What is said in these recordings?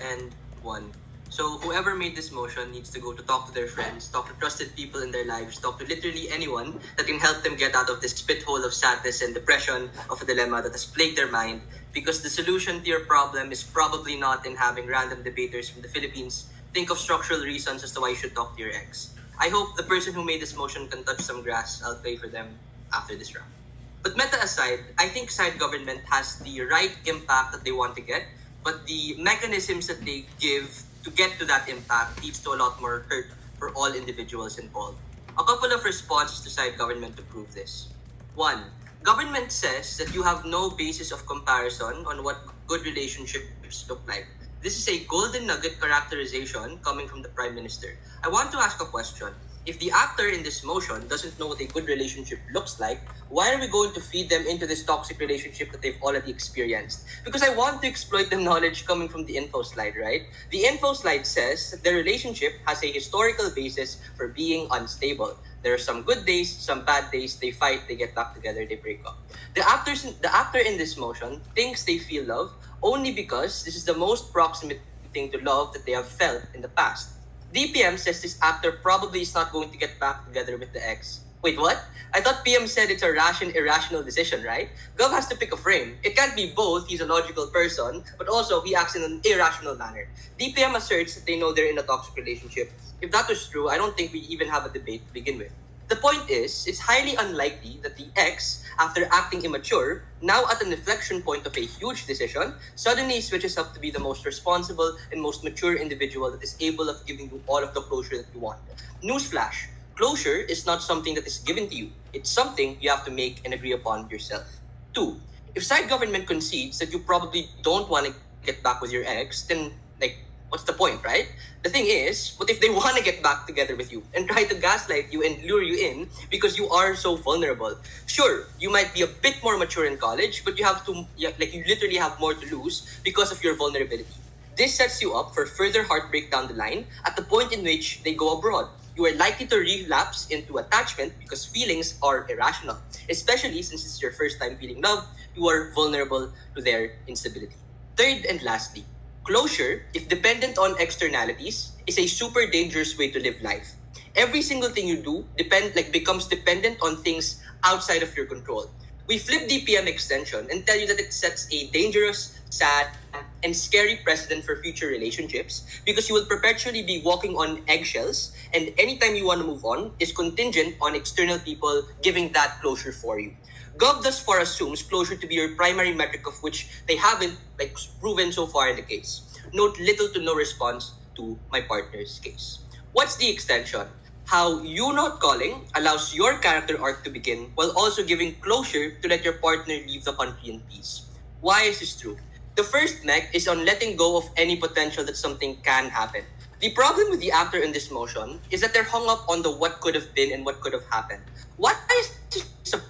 and 1. So whoever made this motion needs to go to talk to their friends, talk to trusted people in their lives, talk to literally anyone that can help them get out of this pit hole of sadness and depression of a dilemma that has plagued their mind. Because the solution to your problem is probably not in having random debaters from the Philippines think of structural reasons as to why you should talk to your ex. I hope the person who made this motion can touch some grass. I'll pray for them after this round. But meta aside, I think side government has the right impact that they want to get, but the mechanisms that they give to get to that impact leads to a lot more hurt for all individuals involved. A couple of responses to side government to prove this. 1. Government says that you have no basis of comparison on what good relationships look like. This is a golden nugget characterization coming from the Prime Minister. I want to ask a question. If the actor in this motion doesn't know what a good relationship looks like, why are we going to feed them into this toxic relationship that they've already experienced? Because I want to exploit the knowledge coming from the info slide, right? The info slide says that the relationship has a historical basis for being unstable. There are some good days, some bad days, they fight, they get back together, they break up. The actor in this motion thinks they feel love only because this is the most proximate thing to love that they have felt in the past. DPM says this actor probably is not going to get back together with the ex. Wait, what? I thought PM said it's a irrational decision, right? Gov has to pick a frame. It can't be both. He's a logical person, but also he acts in an irrational manner. DPM asserts that they know they're in a toxic relationship. If that was true, I don't think we even have a debate to begin with. The point is, it's highly unlikely that the ex, after acting immature, now at an inflection point of a huge decision, suddenly switches up to be the most responsible and most mature individual that is able of giving you all of the closure that you want. Newsflash, closure is not something that is given to you. It's something you have to make and agree upon yourself. 2. If side government concedes that you probably don't want to get back with your ex, then what's the point, right? The thing is, what if they want to get back together with you and try to gaslight you and lure you in because you are so vulnerable? Sure, you might be a bit more mature in college, but you literally have more to lose because of your vulnerability. This sets you up for further heartbreak down the line at the point in which they go abroad. You are likely to relapse into attachment because feelings are irrational, especially since it's your first time feeling love, you are vulnerable to their instability. Third and lastly, closure, if dependent on externalities, is a super dangerous way to live life. Every single thing you do becomes dependent on things outside of your control. We flip the PM extension and tell you that it sets a dangerous, sad, and scary precedent for future relationships because you will perpetually be walking on eggshells, and anytime you want to move on is contingent on external people giving that closure for you. Gov thus far assumes closure to be your primary metric, of which they haven't proven so far in the case. Note little to no response to my partner's case. What's the extension? How you not calling allows your character arc to begin while also giving closure to let your partner leave the country in peace. Why is this true? The first mech is on letting go of any potential that something can happen. The problem with the actor in this motion is that they're hung up on the what could have been and what could have happened. Why is this a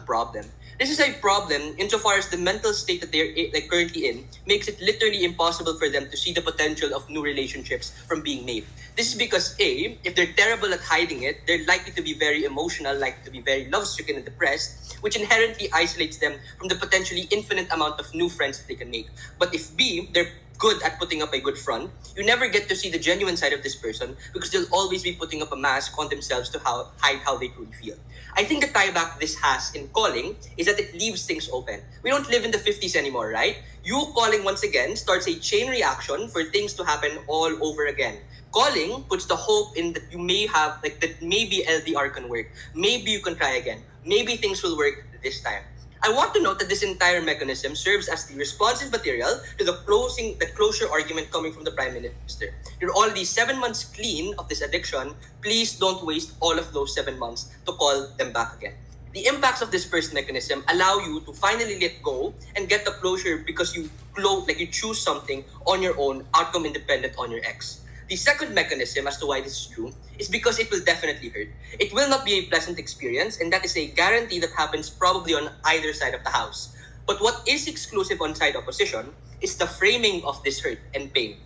problem? This is a problem insofar as the mental state that they're currently in makes it literally impossible for them to see the potential of new relationships from being made. This is because A, if they're terrible at hiding it, they're likely to be very emotional, likely to be very love-stricken and depressed, which inherently isolates them from the potentially infinite amount of new friends that they can make. But if B, they're good at putting up a good front, you never get to see the genuine side of this person because they'll always be putting up a mask on themselves to hide how they truly feel. I think the tie back this has in calling is that it leaves things open. We don't live in the 50s anymore, right? You calling once again starts a chain reaction for things to happen all over again. Calling puts the hope in that you may have, that maybe LDR can work. Maybe you can try again. Maybe things will work this time. I want to note that this entire mechanism serves as the responsive material to the closure argument coming from the Prime Minister. You're already 7 months clean of this addiction. Please don't waste all of those 7 months to call them back again. The impacts of this first mechanism allow you to finally let go and get the closure because you choose something on your own, outcome independent on your ex. The second mechanism as to why this is true is because it will definitely hurt. It will not be a pleasant experience, and that is a guarantee that happens probably on either side of the house. But what is exclusive on side opposition is the framing of this hurt and pain.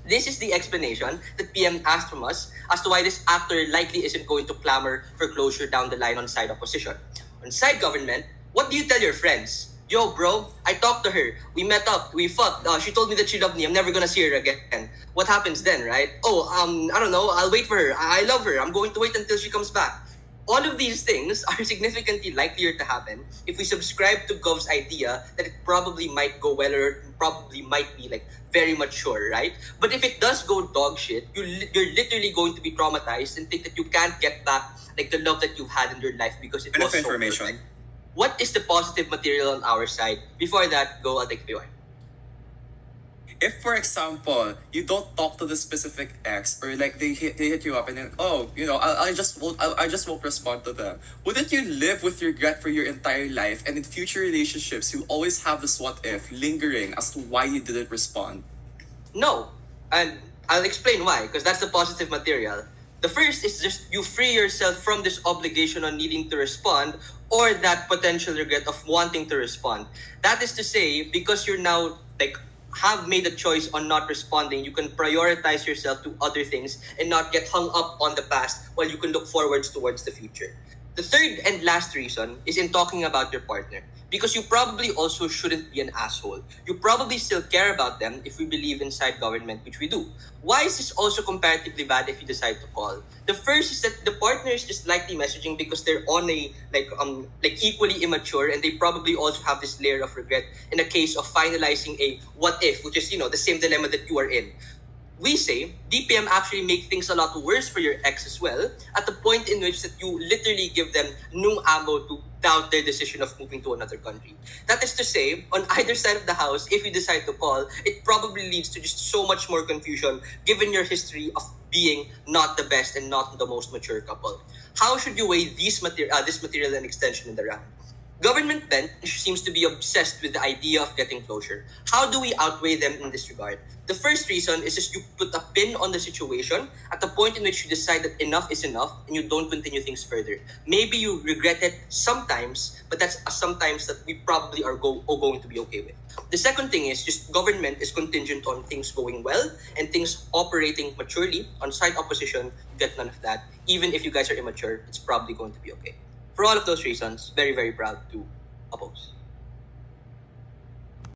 This is the explanation that PM asked from us as to why this actor likely isn't going to clamor for closure down the line on side opposition. On side government, what do you tell your friends? Yo, bro, I talked to her. We met up. We fucked. She told me that she loved me. I'm never gonna see her again. What happens then, right? Oh, I don't know. I'll wait for her. I love her. I'm going to wait until she comes back. All of these things are significantly likelier to happen if we subscribe to Gov's idea that it probably might go well or probably might be like very much sure, right? But if it does go dog shit, you're literally going to be traumatized and think that you can't get back like the love that you've had in your life because it was so information. perfect. What is the positive material on our side? Before that, go, I'll take the If, for example, you don't talk to the specific ex, or like they hit you up and then, oh, you know, I just won't respond to them. Wouldn't you live with regret for your entire life, and in future relationships you always have this what if lingering as to why you didn't respond? No. And I'll explain why, because that's the positive material. The first is just you free yourself from this obligation on needing to respond or that potential regret of wanting to respond. That is to say, because you're now like have made a choice on not responding, you can prioritize yourself to other things and not get hung up on the past while you can look forwards towards the future. The third and last reason is in talking about your partner. Because you probably also shouldn't be an asshole. You probably still care about them if we believe inside government, which we do. Why is this also comparatively bad if you decide to call? The first is that the partner is just likely messaging because they're on a like equally immature and they probably also have this layer of regret in a case of finalizing a what if, which is the same dilemma that you are in. We say DPM actually make things a lot worse for your ex as well, at the point in which that you literally give them new ammo to doubt their decision of moving to another country. That is to say, on either side of the house, if you decide to call, it probably leads to just so much more confusion given your history of being not the best and not the most mature couple. How should you weigh this material and extension in the round? Government bench seems to be obsessed with the idea of getting closure. How do we outweigh them in this regard? The first reason is just you put a pin on the situation at the point in which you decide that enough is enough and you don't continue things further. Maybe you regret it sometimes, but that's a sometimes that we probably are going to be okay with. The second thing is just government is contingent on things going well and things operating maturely. On side opposition, you get none of that. Even if you guys are immature, it's probably going to be okay. For all of those reasons, very, very proud to oppose.